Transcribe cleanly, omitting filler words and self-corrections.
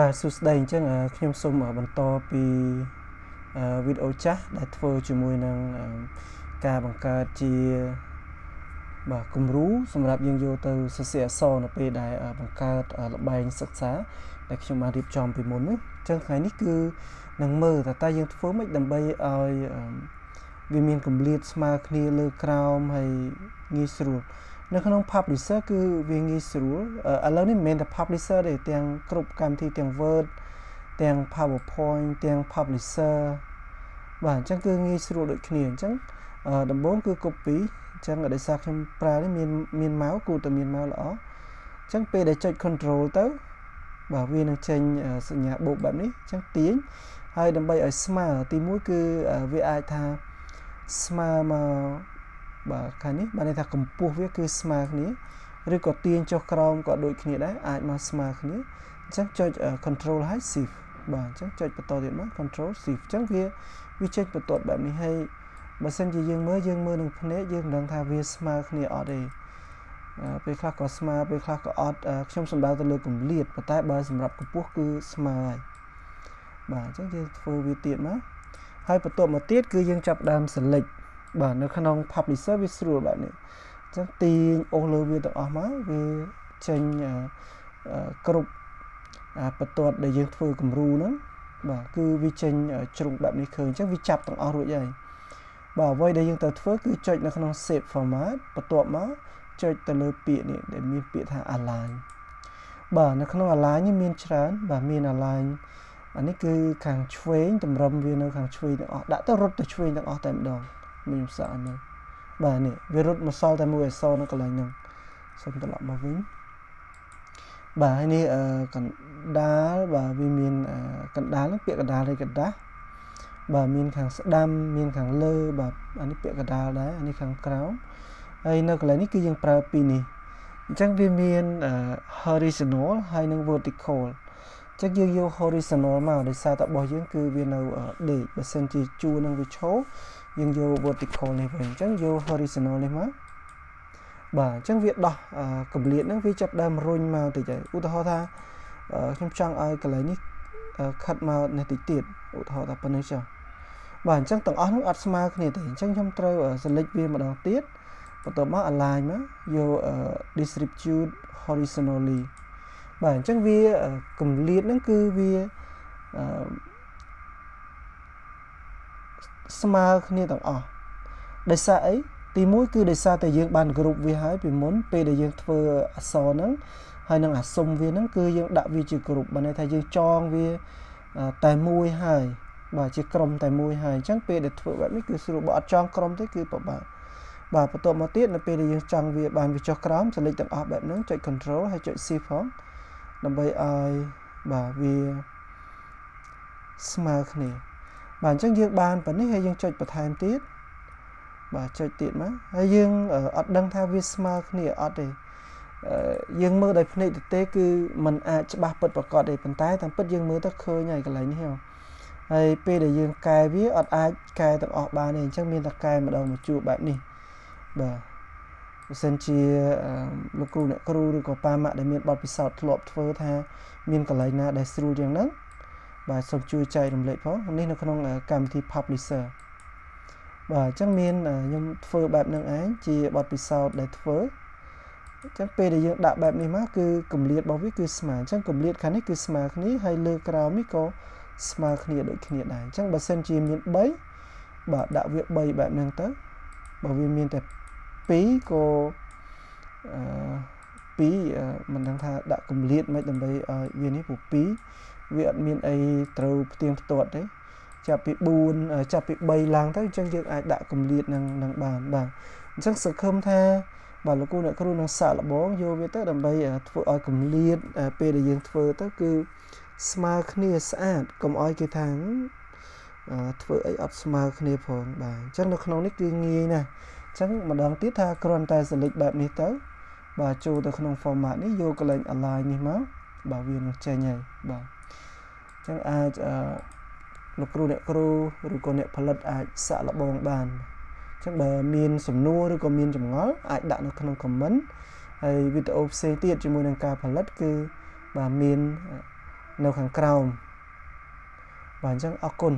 បាទសួស្តីអញ្ចឹងខ្ញុំសូមបន្តពីវីដេអូចាស់ដែលធ្វើជាមួយនឹងការបង្កើតជាបាទគំរូសម្រាប់យើងយកទៅសរសេរអក្សរនៅពេលដែលបង្កើតល្បែងសិក្សាដែលខ្ញុំបានរៀបចំពីមុននោះអញ្ចឹងថ្ងៃនេះគឺនឹងមើលតើយើងធ្វើម៉េចដើម្បីឲ្យវាមានគម្លាតស្មើគ្នាលើក្រោមហើយងាយស្រួលនៅក្នុង publisher គឺវាងាយស្រួលឥឡូវនេះមិនមែនតែ publisher ទេទាំងគ្រប់កម្មវិធីទាំង Word ទាំង PowerPoint ទាំង publisher បាទអញ្ចឹងគឺងាយស្រួលដូចគ្នាអញ្ចឹងដំបូងគឺ copy អញ្ចឹងដោយសារខ្ញុំប្រើនេះមាន mouse គួរតែមាន mouse ល្អអញ្ចឹងពេលដែលចុច control ទៅបាទវានឹងចេញសញ្ញាបូកបែបនេះអញ្ចឹងទាញហើយដើម្បីឲ្យស្មើទី1គឺវាអាចថាស្មើមកបាទខាងនេះបានន័យថាកម្ពស់វាគឺស្មើគ្នាឬក៏ទាញចុះក្រោមក៏ដូចគ្នាដែរអាចមកស្មើគ្នាអញ្ចឹងចុច control ហើយ shift បាទអញ្ចឹងចុចបន្តទៀតមក control shift អញ្ចឹងវាចេញបន្ទាត់បែបនេះហើយបើសិនជាយើងមើលនឹងភ្នែកយើងមិនដឹងថាវាស្មើគ្នាអត់ទេពេលខ្លះក៏ស្មើពេលខ្លះក៏អត់ខ្ញុំសំដៅទៅលើគម្លាតប៉ុន្តែបើសម្រាប់កម្ពស់គឺស្មើហើយបាទអញ្ចឹងយើងធ្វើវាទៀតមកហើយបន្ទាប់មកទៀតគឺយើងចាប់ដើម select បាទនៅក្នុង publisher វាស្រួលបែបនេះអញ្ចឹងទាញអូសលើវាទាំងអស់មកវាចេញគ្រប់បន្ទាត់ដែលយើងធ្វើគំរូហ្នឹងបាទគឺវាចេញជ្រុងបែបនេះឃើញអញ្ចឹងវាចាប់ទាំងអស់រួចហើយបាទអ្វីដែលយើងត្រូវធ្វើគឺចុចនៅក្នុង save format បន្ទាប់មកចុចទៅលើពាក្យនេះដែលមានពាក្យថា align បាទនៅក្នុង align នេះមានច្រើនបាទមាន align អានេះគឺខាងឆ្វេងតម្រឹមវានៅខាងឆ្វេងទាំងអស់ដាក់ទៅរត់ទៅឆ្វេងទាំងអស់តែម្ដងខ្ញុំសាកឲ្យមើលបាទនេះវារត់មកសល់តែមួយអក្សរនៅកន្លែងហ្នឹងសូមត្រឡប់មកវិញបាទហើយនេះកណ្ដាលបាទវាមានកណ្ដាលហ្នឹងពាក្យកណ្ដាលនៃกระดาษបាទមានខាងស្ដាំមានខាងលើបាទអានេះពាក្យកណ្ដាលដែរអានេះខាងក្រោមហើយនៅកន្លែងនេះគឺយើងប្រើពីរនេះអញ្ចឹងវាមាន horizontal ហើយនិង vertical អញ្ចឹងយើងយក horizontal មកដោយសារតែរបស់យើងគឺវានៅដេកបើសិនជាជួរនឹងវាឈរយើងយក vertical នេះវិញអញ្ចឹងយក horizontal នេះមកបាទអញ្ចឹងវាដោះគម្លាតហ្នឹងវាចាប់ដើមរុញមកតិចហើយឧទាហរណ៍ថាខ្ញុំចង់ឲ្យកន្លែងនេះខិតមកនេះតិចទៀតឧទាហរណ៍ថាប៉ុណ្្នេះចុះបាទអញ្ចឹងទាំងអស់ហ្នឹងអត់ស្មើគ្នាទេអញ្ចឹងខ្ញុំត្រូវ select វាម្ដងទៀតបន្ទាប់មក align មកយក distribute horizontally បាទអញ្ចឹងវាគម្លាតហ្នឹងគឺវាស្មើគ្នាទាំងអស់ដោយសារអីទី1គឺដោយសារតែយើងបានគ្រប់វាហើយពីមុនពេលដែលយើងធ្វើអក្សរហ្នឹងហើយនឹងអាសុំវាហ្នឹងគឺយើងដាក់វាជាគ្រប់បានន័យថាយើងចងវាតែមួយហើយបាទជាក្រុមតែមួយហើយអញ្ចឹងពេលដែលធ្វើបែបនេះគឺស្រួលបើអត់ចងក្រុមទេគឺពិបាកបាទបន្ទាប់មកទៀតនៅពេលដែលយើងចង់វាបានវាចុះក្រោម select ទាំងអស់បែបហ្នឹងចុច control ហើយចុច shift ផងដើម្បីឲ្យបាទវាស្មើគ្នាបាទអញ្ចឹងយើងបានប៉ុណ្នេះហើយយើងចុចបន្ថែមទៀតបាទចុចទៀតមកហើយយើងអត់ដឹងថាវាស្មើគ្នាអត់ទេយើងមើលដោយភ្នែកទទេគឺมันអាចច្បាស់ពិតប្រាកដទេប៉ុន្តែតាមពិតយើងមើលទៅឃើញហើយកន្លែងនេះហើយពេលដែលយើងកែវាអត់អាចកែទាំងអស់បានទេអញ្ចឹងមានតែកែម្ដងមួយជួរបែបនេះបាទបើសិនជាលោកគ្រូអ្នកគ្រូឬក៏ប៉ាម៉ាក់ដែលមានបទពិសោធន៍ធ្លាប់ធ្វើថាមានកន្លែងណាដែលស្រួលយ៉ាងហ្នឹងបាទសូមជួយចែករំលែកផងនេះនៅក្នុងកម្មវិធី publisher បាទអញ្ចឹងមានខ្ញុំធ្វើបែបហ្នឹងឯងជាបទពិសោធន៍ដែលធ្វើអញ្ចឹងពេលដែលយើងដាក់បែបនេះមកគឺគម្លាតរបស់វាគឺស្មើអញ្ចឹងគម្លាតខាងនេះគឺស្មើគ្នាហើយលើក្រោមនេះក៏ស្មើគ្នាដូចគ្នាដែរអញ្ចឹងបើសិនជាមាន3បាទដាក់វា3បែបហ្នឹងទៅបើវាមានតែ2ក៏2មិនដឹងថាដាក់គម្លាតមិនដើម្បីឲ្យវានេះព្រោះ2វាអត់មានអីត្រូវផ្ទៀងផ្ទាត់ទេចាប់ពី4ចាប់ពី3ឡើងទៅអញ្ចឹងយើងអាចដាក់គម្លាតនឹងបានបាទអញ្ចឹងសង្ឃឹមថាបាទលោកគ្រូអ្នកគ្រូនឹងសាកល្បងយកវាទៅដើម្បីធ្វើឲ្យគម្លាតពេលដែលយើងធ្វើទៅគឺស្មើគ្នាស្អាតកុំឲ្យគេថាធ្វើអីអត់ស្មើគ្នាផងបាទអញ្ចឹងនៅក្នុងនេះគឺងាយណាស់អញ្ចឹងម្ដងទៀតថាគ្រាន់តែ select បែបនេះទៅបាទចូលទៅក្នុង format នេះយកកន្លែង align នេះមកបាទវានឹងចេញហើយបាទអញ្ចឹងអាចលោកគ្រូអ្នកគ្រូឬក៏អ្នកផលិតអាចសាកល្បងបានអញ្ចឹងបើមានសំណួរឬក៏មានចម្ងល់អាចដាក់នៅក្នុង comment ហើយវីដេអូផ្សេងទៀតជាមួយនឹងការផលិតគឺបាទមាន នៅខាងក្រោមបាទអញ្ចឹងអរគុណ